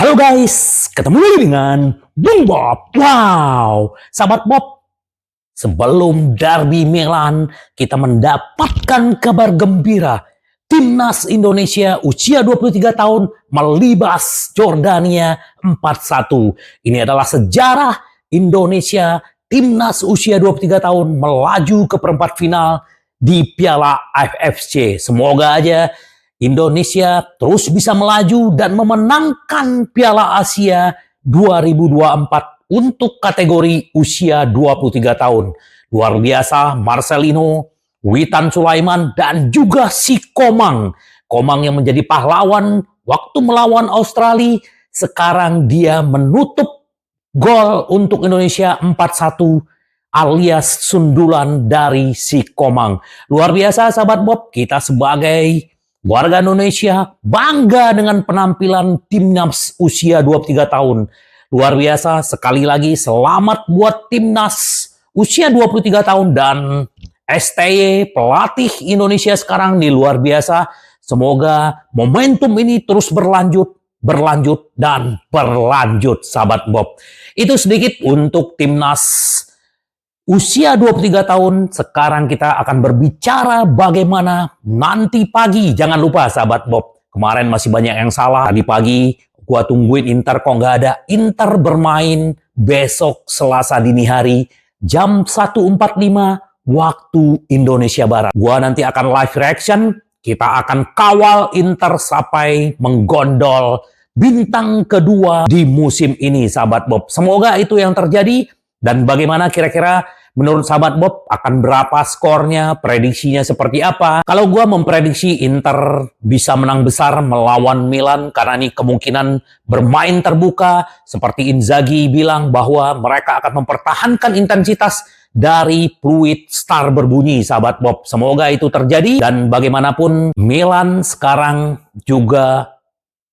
Halo guys, ketemu lagi dengan Bung Bob. Wow, sahabat Bob, sebelum derby Milan, kita mendapatkan kabar gembira. Timnas Indonesia usia 23 tahun melibas Jordania 4-1. Ini adalah sejarah Indonesia, timnas usia 23 tahun melaju ke perempat final di Piala AFC. Semoga aja Indonesia terus bisa melaju dan memenangkan Piala Asia 2024 untuk kategori usia 23 tahun. Luar biasa Marcelino, Witan Sulaiman, dan juga si Komang. Komang yang menjadi pahlawan waktu melawan Australia, sekarang dia menutup gol untuk Indonesia 4-1 alias sundulan dari si Komang. Luar biasa sahabat Bob, kita sebagai warga Indonesia bangga dengan penampilan timnas usia 23 tahun. Luar biasa, sekali lagi selamat buat timnas usia 23 tahun dan STY pelatih Indonesia sekarang nih luar biasa. Semoga momentum ini terus berlanjut dan berlanjut sahabat Bob. Itu sedikit untuk timnas usia 23 tahun. Sekarang kita akan berbicara bagaimana nanti pagi. Jangan lupa sahabat Bob, kemarin masih banyak yang salah. Tadi pagi gua tungguin Inter, kok nggak ada. Inter bermain besok Selasa dini hari jam 1.45 waktu Indonesia Barat. Gua nanti akan live reaction. Kita akan kawal Inter sampai menggondol bintang kedua di musim ini sahabat Bob. Semoga itu yang terjadi. Dan bagaimana kira-kira menurut sahabat Bob akan berapa skornya, prediksinya seperti apa? Kalau gue memprediksi Inter bisa menang besar melawan Milan karena ini kemungkinan bermain terbuka. Seperti Inzaghi bilang bahwa mereka akan mempertahankan intensitas dari fluid star berbunyi sahabat Bob. Semoga itu terjadi dan bagaimanapun Milan sekarang juga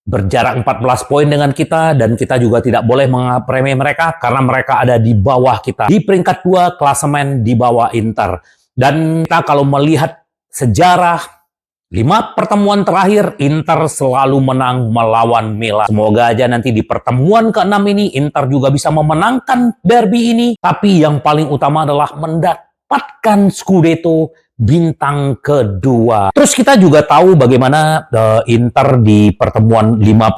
berjarak 14 poin dengan kita dan kita juga tidak boleh mengapremi mereka karena mereka ada di bawah kita. Di peringkat 2 klasemen di bawah Inter. Dan kita kalau melihat sejarah 5 pertemuan terakhir Inter selalu menang melawan Milan. Semoga aja nanti di pertemuan ke-6 ini Inter juga bisa memenangkan derby ini. Tapi yang paling utama adalah mendapatkan Scudetto bintang kedua. Terus kita juga tahu bagaimana Inter di pertemuan 5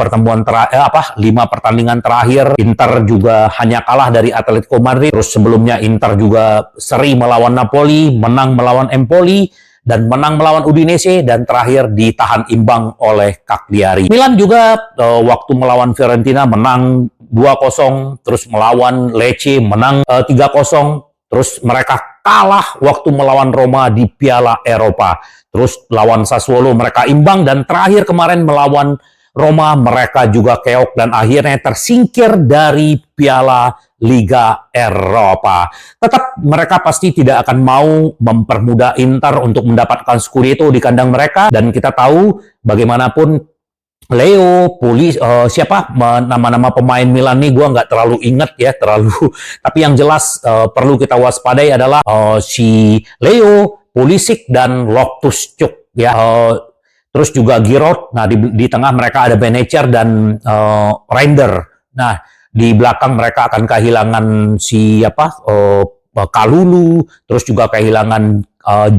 pertandingan terakhir Inter juga hanya kalah dari Atletico Madrid. Terus sebelumnya Inter juga seri melawan Napoli, menang melawan Empoli dan menang melawan Udinese dan terakhir ditahan imbang oleh Cagliari. Milan juga waktu melawan Fiorentina menang 2-0, terus melawan Lecce menang 3-0. Terus mereka kalah waktu melawan Roma di Piala Eropa. Terus lawan Sassuolo mereka imbang dan terakhir kemarin melawan Roma mereka juga keok dan akhirnya tersingkir dari Piala Liga Eropa. Tetap mereka pasti tidak akan mau mempermudah Inter untuk mendapatkan Scudetto di kandang mereka dan kita tahu bagaimanapun Leo, nama-nama pemain Milan nih gue nggak terlalu inget ya, tapi yang jelas perlu kita waspadai adalah si Leo, Pulisic dan Loftus-Cheek ya. Terus juga Giroud. Nah di tengah mereka ada Benacer dan Reinders. Nah di belakang mereka akan kehilangan Kalulu, terus juga kehilangan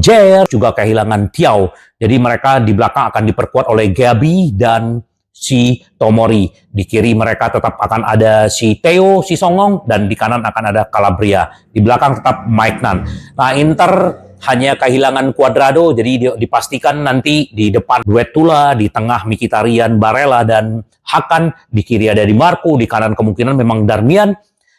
Jer, juga kehilangan Thiaw. Jadi mereka di belakang akan diperkuat oleh Gabi dan si Tomori. Di kiri mereka tetap akan ada si Theo, si Songong, dan di kanan akan ada Calabria. Di belakang tetap Maignan. Nah Inter hanya kehilangan Cuadrado, jadi dipastikan nanti di depan Duetula, di tengah Mkhitaryan, Barella, dan Hakan. Di kiri ada Di Marco, di kanan kemungkinan memang Darmian.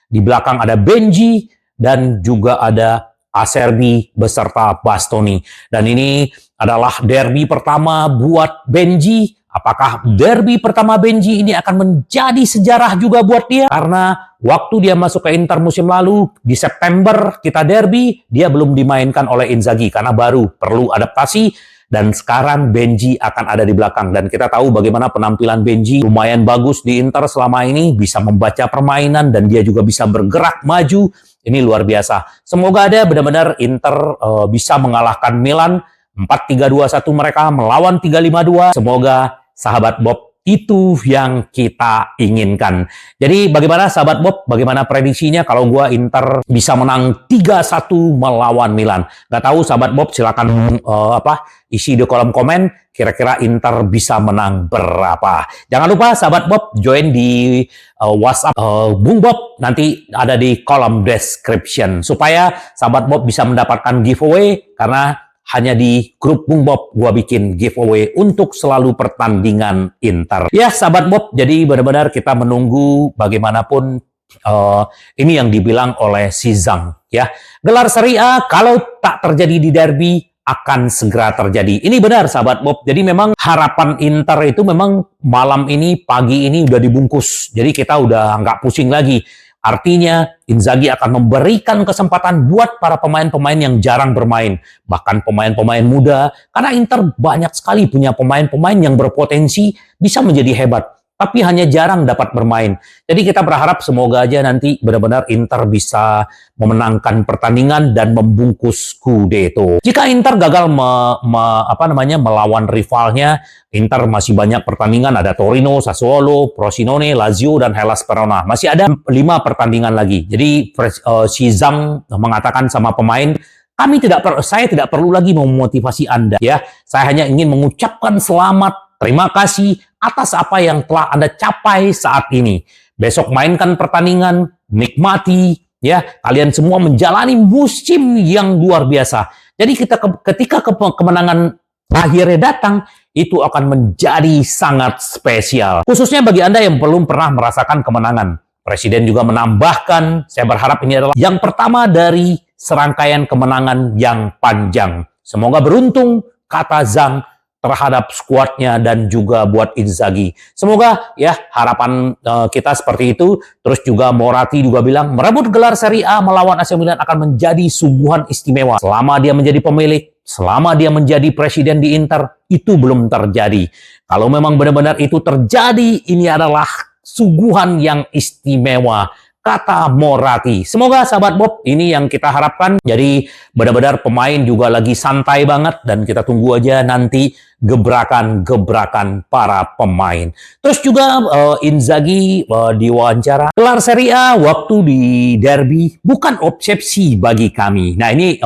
Di belakang ada Benji, dan juga ada Acerbi beserta Bastoni. Dan ini adalah derby pertama buat Benji. Apakah derby pertama Benji ini akan menjadi sejarah juga buat dia? Karena waktu dia masuk ke Inter musim lalu, di September kita derby, dia belum dimainkan oleh Inzaghi karena baru perlu adaptasi. Dan sekarang Benji akan ada di belakang. Dan kita tahu bagaimana penampilan Benji lumayan bagus di Inter selama ini. Bisa membaca permainan dan dia juga bisa bergerak maju. Ini luar biasa. Semoga ada benar-benar Inter bisa mengalahkan Milan. 4-3-2-1 mereka melawan 3-5-2. Semoga sahabat Bob Itu yang kita inginkan. Jadi bagaimana sahabat Bob? Bagaimana prediksinya kalau gua Inter bisa menang 3-1 melawan Milan? Gak tahu sahabat Bob, silakan isi di kolom komen kira-kira Inter bisa menang berapa. Jangan lupa sahabat Bob join di WhatsApp Bung Bob, nanti ada di kolom description supaya sahabat Bob bisa mendapatkan giveaway, karena hanya di grup Bung Bob gua bikin giveaway untuk selalu pertandingan Inter. Ya sahabat Bob, jadi benar-benar kita menunggu bagaimanapun ini yang dibilang oleh si Zhang ya. Gelar Serie A kalau tak terjadi di derby akan segera terjadi. Ini benar sahabat Bob. Jadi memang harapan Inter itu memang malam ini, pagi ini udah dibungkus. Jadi kita udah nggak pusing lagi. Artinya Inzaghi akan memberikan kesempatan buat para pemain-pemain yang jarang bermain. Bahkan pemain-pemain muda. Karena Inter banyak sekali punya pemain-pemain yang berpotensi bisa menjadi hebat, tapi hanya jarang dapat bermain. Jadi kita berharap semoga aja nanti benar-benar Inter bisa memenangkan pertandingan dan membungkus Scudetto. Jika Inter gagal melawan rivalnya, Inter masih banyak pertandingan, ada Torino, Sassuolo, Frosinone, Lazio, dan Hellas Verona. Masih ada 5 pertandingan lagi. Jadi si Zhang mengatakan sama pemain, saya tidak perlu lagi memotivasi Anda ya. Saya hanya ingin mengucapkan selamat, terima kasih atas apa yang telah Anda capai saat ini. Besok mainkan pertandingan, nikmati ya. Kalian semua menjalani musim yang luar biasa. Jadi ketika kemenangan akhirnya datang, itu akan menjadi sangat spesial. Khususnya bagi Anda yang belum pernah merasakan kemenangan. Presiden juga menambahkan, saya berharap ini adalah yang pertama dari serangkaian kemenangan yang panjang. Semoga beruntung, kata Zhang, terhadap skuadnya dan juga buat Inzaghi. Semoga ya harapan kita seperti itu. Terus juga Moratti juga bilang merebut gelar Serie A melawan AC Milan akan menjadi suguhan istimewa. Selama dia menjadi pemilik, selama dia menjadi presiden di Inter, itu belum terjadi. Kalau memang benar-benar itu terjadi, ini adalah suguhan yang istimewa, kata Moratti. Semoga sahabat Bob, ini yang kita harapkan. Jadi benar-benar pemain juga lagi santai banget, dan kita tunggu aja nanti gebrakan-gebrakan para pemain. Terus juga Inzaghi diwawancara, gelar Serie A waktu di derby bukan obsesi bagi kami. Nah ini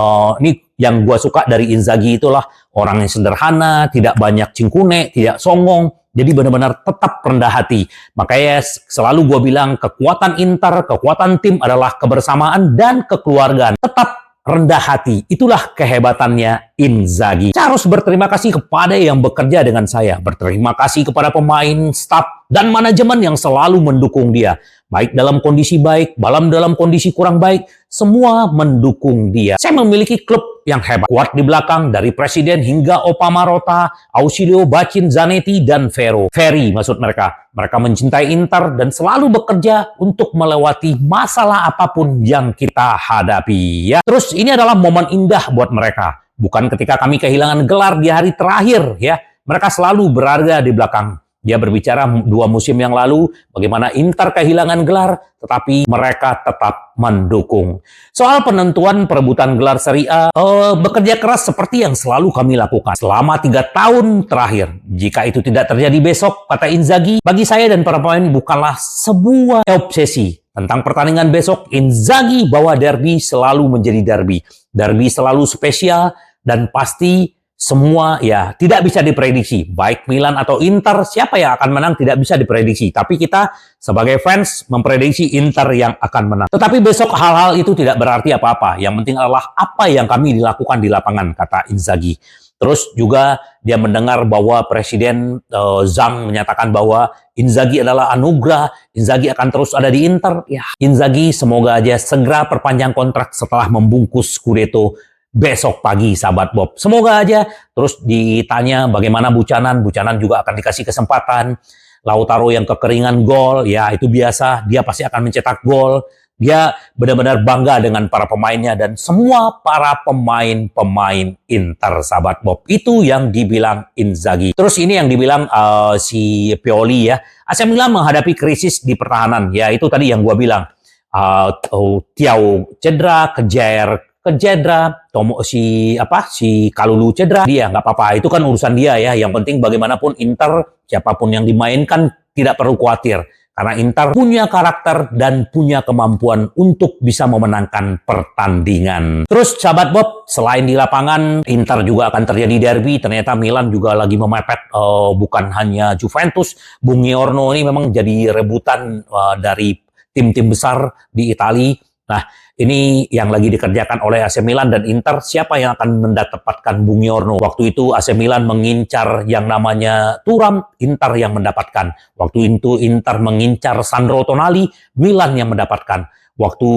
yang gua suka dari Inzaghi, itulah orang yang sederhana, tidak banyak cingkune, tidak songong. Jadi benar-benar tetap rendah hati. Makanya selalu gue bilang kekuatan Inter, kekuatan tim adalah kebersamaan dan kekeluargaan. Tetap rendah hati. Itulah kehebatannya Inzaghi. Saya harus berterima kasih kepada yang bekerja dengan saya. Berterima kasih kepada pemain, staf, dan manajemen yang selalu mendukung dia. Baik dalam kondisi baik, dalam kondisi kurang baik, semua mendukung dia. Saya memiliki klub yang hebat, kuat di belakang, dari presiden hingga Opa Marotta, Ausilio, Bacin, Zanetti, dan Ferry maksud mereka. Mereka mencintai Inter dan selalu bekerja untuk melewati masalah apapun yang kita hadapi. Ya. Terus ini adalah momen indah buat mereka. Bukan ketika kami kehilangan gelar di hari terakhir. Ya, mereka selalu berada di belakang. Dia berbicara 2 musim yang lalu bagaimana Inter kehilangan gelar, tetapi mereka tetap mendukung. Soal penentuan perebutan gelar Serie A, bekerja keras seperti yang selalu kami lakukan selama 3 tahun terakhir. Jika itu tidak terjadi besok, kata Inzaghi, bagi saya dan para pemain bukanlah sebuah obsesi. Tentang pertandingan besok, Inzaghi bahwa derby selalu menjadi derby. Derby selalu spesial dan pasti semua ya tidak bisa diprediksi. Baik Milan atau Inter, siapa yang akan menang tidak bisa diprediksi. Tapi kita sebagai fans memprediksi Inter yang akan menang. Tetapi besok hal-hal itu tidak berarti apa-apa. Yang penting adalah apa yang kami dilakukan di lapangan, kata Inzaghi. Terus juga dia mendengar bahwa Presiden Zhang menyatakan bahwa Inzaghi adalah anugerah, Inzaghi akan terus ada di Inter. Ya, Inzaghi semoga aja segera perpanjang kontrak setelah membungkus Scudetto besok pagi, sahabat Bob. Semoga aja. Terus ditanya bagaimana Buchanan juga akan dikasih kesempatan. Lautaro yang kekeringan gol, ya itu biasa. Dia pasti akan mencetak gol. Dia benar-benar bangga dengan para pemainnya dan semua para pemain Inter, sahabat Bob. Itu yang dibilang Inzaghi. Terus ini yang dibilang si Pioli ya. AC Milan menghadapi krisis di pertahanan. Ya itu tadi yang gua bilang. Thiago cedera, Kjaer cedera, si Kalulu cedera, dia nggak apa-apa, itu kan urusan dia ya. Yang penting bagaimanapun Inter, siapapun yang dimainkan tidak perlu khawatir. Karena Inter punya karakter dan punya kemampuan untuk bisa memenangkan pertandingan. Terus sahabat Bob, selain di lapangan, Inter juga akan terjadi derby. Ternyata Milan juga lagi memepet bukan hanya Juventus. Buongiorno ini memang jadi rebutan dari tim-tim besar di Italia. Nah, ini yang lagi dikerjakan oleh AC Milan dan Inter. Siapa yang akan mendapatkan Buongiorno? Waktu itu AC Milan mengincar yang namanya Thuram, Inter yang mendapatkan. Waktu itu Inter mengincar Sandro Tonali, Milan yang mendapatkan. Waktu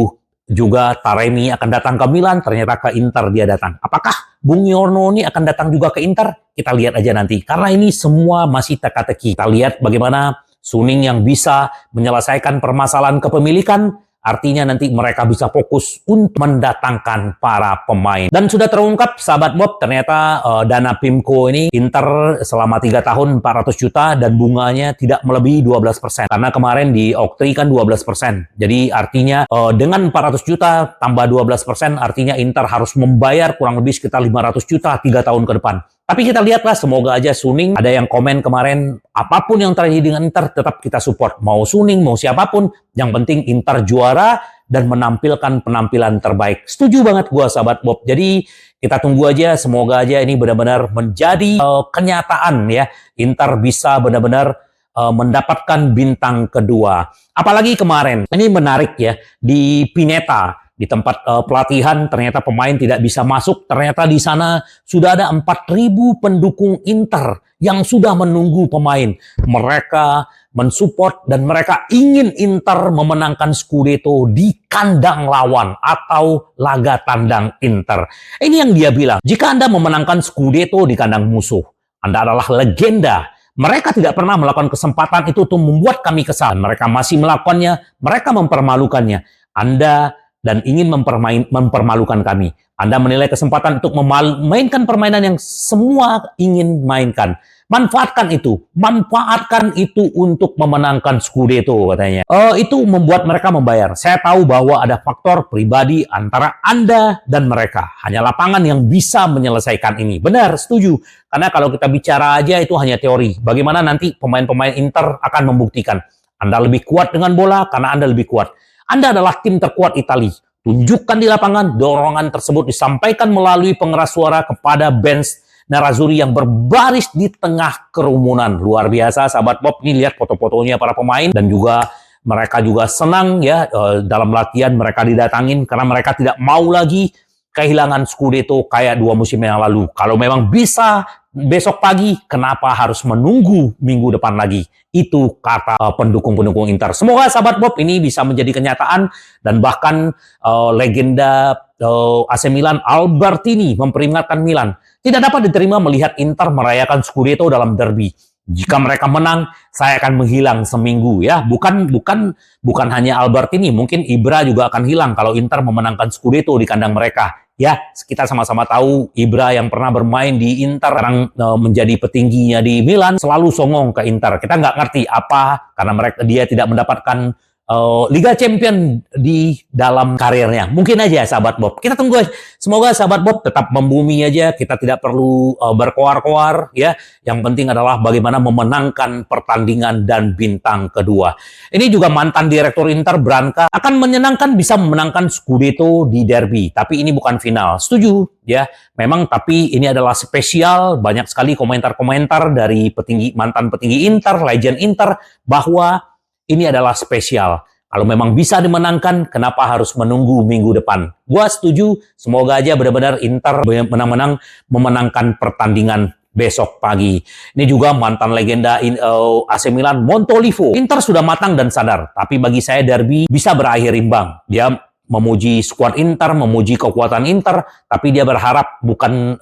juga Taremi akan datang ke Milan, ternyata ke Inter dia datang. Apakah Buongiorno ini akan datang juga ke Inter? Kita lihat aja nanti. Karena ini semua masih teka-teki. Kita lihat bagaimana Suning yang bisa menyelesaikan permasalahan kepemilikan. Artinya nanti mereka bisa fokus untuk mendatangkan para pemain. Dan sudah terungkap, sahabat Bob, ternyata dana PIMCO ini Inter selama 3 tahun 400 juta dan bunganya tidak melebihi 12%. Karena kemarin di Oktri kan 12%. Jadi artinya dengan 400 juta tambah 12%, artinya Inter harus membayar kurang lebih sekitar 500 juta 3 tahun ke depan. Tapi kita lihatlah, semoga aja Suning, ada yang komen kemarin, apapun yang terjadi dengan Inter, tetap kita support. Mau Suning, mau siapapun, yang penting Inter juara dan menampilkan penampilan terbaik. Setuju banget gua, sahabat Bob. Jadi kita tunggu aja, semoga aja ini benar-benar menjadi kenyataan ya. Inter bisa benar-benar mendapatkan bintang kedua. Apalagi kemarin, ini menarik ya, di Pineta, di tempat pelatihan, ternyata pemain tidak bisa masuk. Ternyata di sana sudah ada 4.000 pendukung Inter yang sudah menunggu pemain. Mereka mensupport dan mereka ingin Inter memenangkan Scudetto di kandang lawan atau laga tandang Inter. Ini yang dia bilang, jika Anda memenangkan Scudetto di kandang musuh, Anda adalah legenda. Mereka tidak pernah melakukan kesempatan itu untuk membuat kami kesal. Mereka masih melakukannya, mereka mempermalukannya. Anda dan ingin mempermalukan kami. Anda menilai kesempatan untuk memainkan permainan yang semua ingin mainkan. Manfaatkan itu untuk memenangkan Scudetto, katanya. Itu membuat mereka membayar. Saya tahu bahwa ada faktor pribadi antara Anda dan mereka. Hanya lapangan yang bisa menyelesaikan ini. Benar, setuju. Karena kalau kita bicara aja itu hanya teori. Bagaimana nanti pemain-pemain Inter akan membuktikan. Anda lebih kuat dengan bola karena Anda lebih kuat. Anda adalah tim terkuat Italia. Tunjukkan di lapangan, dorongan tersebut disampaikan melalui pengeras suara kepada bench Nerazzurri yang berbaris di tengah kerumunan. Luar biasa, sahabat Bob. Ini lihat foto-fotonya para pemain dan juga mereka juga senang ya dalam latihan mereka didatangin karena mereka tidak mau lagi kehilangan Scudetto kayak 2 musim yang lalu. Kalau memang bisa besok pagi, kenapa harus menunggu minggu depan lagi? Itu kata pendukung-pendukung Inter. Semoga sahabat Bob ini bisa menjadi kenyataan dan bahkan legenda AC Milan Albertini memperingatkan Milan tidak dapat diterima melihat Inter merayakan Scudetto dalam derby. Jika mereka menang, saya akan menghilang seminggu ya. Bukan hanya Albertini, mungkin Ibra juga akan hilang kalau Inter memenangkan Scudetto di kandang mereka. Ya, kita sama-sama tahu Ibra yang pernah bermain di Inter, sekarang menjadi petingginya di Milan, selalu songong ke Inter. Kita nggak ngerti apa, karena dia tidak mendapatkan Liga Champion di dalam karirnya. Mungkin aja sahabat Bob. Kita tunggu aja. Semoga sahabat Bob tetap membumi aja. Kita tidak perlu berkoar-koar ya. Yang penting adalah bagaimana memenangkan pertandingan dan bintang kedua. Ini juga mantan direktur Inter Branca akan menyenangkan bisa memenangkan Scudetto di derby. Tapi ini bukan final. Setuju ya. Memang tapi ini adalah spesial. Banyak sekali komentar-komentar dari mantan petinggi Inter, legend Inter bahwa ini adalah spesial. Kalau memang bisa dimenangkan, kenapa harus menunggu minggu depan? Gua setuju, semoga aja benar-benar Inter menang-menang memenangkan pertandingan besok pagi. Ini juga mantan legenda AC Milan, Montolivo. Inter sudah matang dan sadar, tapi bagi saya derby bisa berakhir imbang. Dia memuji skuad Inter, memuji kekuatan Inter, tapi dia berharap bukan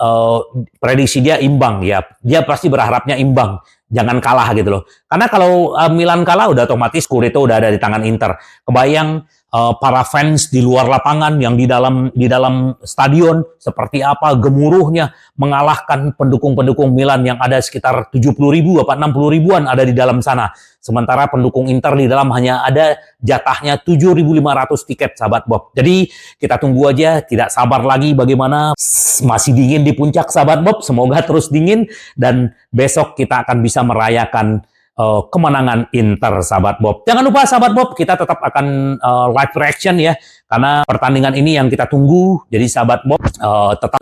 prediksi dia imbang ya. Dia pasti berharapnya imbang. Jangan kalah gitu loh. Karena kalau Milan kalah udah otomatis Scudetto udah ada di tangan Inter. Kebayang para fans di luar lapangan yang di dalam stadion seperti apa gemuruhnya mengalahkan pendukung-pendukung Milan yang ada sekitar 70.000 apa 60 ribuan ada di dalam sana. Sementara pendukung Inter di dalam hanya ada jatahnya 7.500 tiket, sahabat Bob. Jadi kita tunggu aja, tidak sabar lagi bagaimana. Masih dingin di puncak, sahabat Bob. Semoga terus dingin dan besok kita akan bisa merayakan kemenangan Inter, sahabat Bob. Jangan lupa, sahabat Bob, kita tetap akan live reaction ya, karena pertandingan ini yang kita tunggu. Jadi sahabat Bob tetap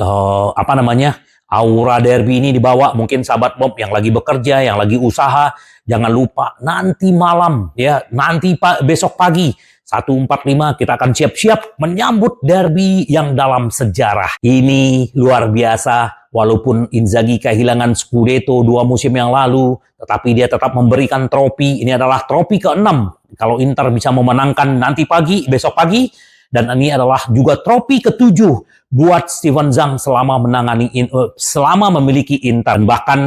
aura derby ini dibawa. Mungkin sahabat Bob yang lagi bekerja, yang lagi usaha, jangan lupa nanti malam ya, nanti besok pagi 1:45 kita akan siap-siap menyambut derby yang dalam sejarah. Ini luar biasa. Walaupun Inzaghi kehilangan Scudetto 2 musim yang lalu, tetapi dia tetap memberikan trofi. Ini adalah trofi ke-6 kalau Inter bisa memenangkan nanti pagi, besok pagi. Dan ini adalah juga trofi ke-7 buat Steven Zhang selama memiliki Inter. Bahkan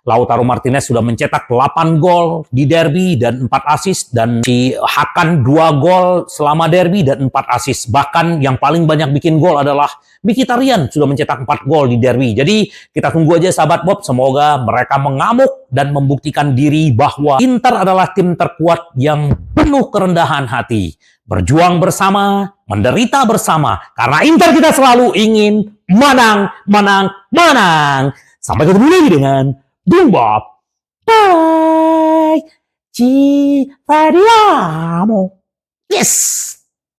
Lautaro Martinez sudah mencetak 8 gol di derby dan 4 assist, dan si Hakan 2 gol selama derby dan 4 assist. Bahkan yang paling banyak bikin gol adalah Mkhitaryan, sudah mencetak 4 gol di derby. Jadi kita tunggu aja, sahabat Bob, semoga mereka mengamuk dan membuktikan diri bahwa Inter adalah tim terkuat yang penuh kerendahan hati. Berjuang bersama, menderita bersama. Karena Inter kita selalu ingin menang, menang, menang. Sampai ketemu lagi dengan Bung Bob. Bye. Ci parliamo. Yes.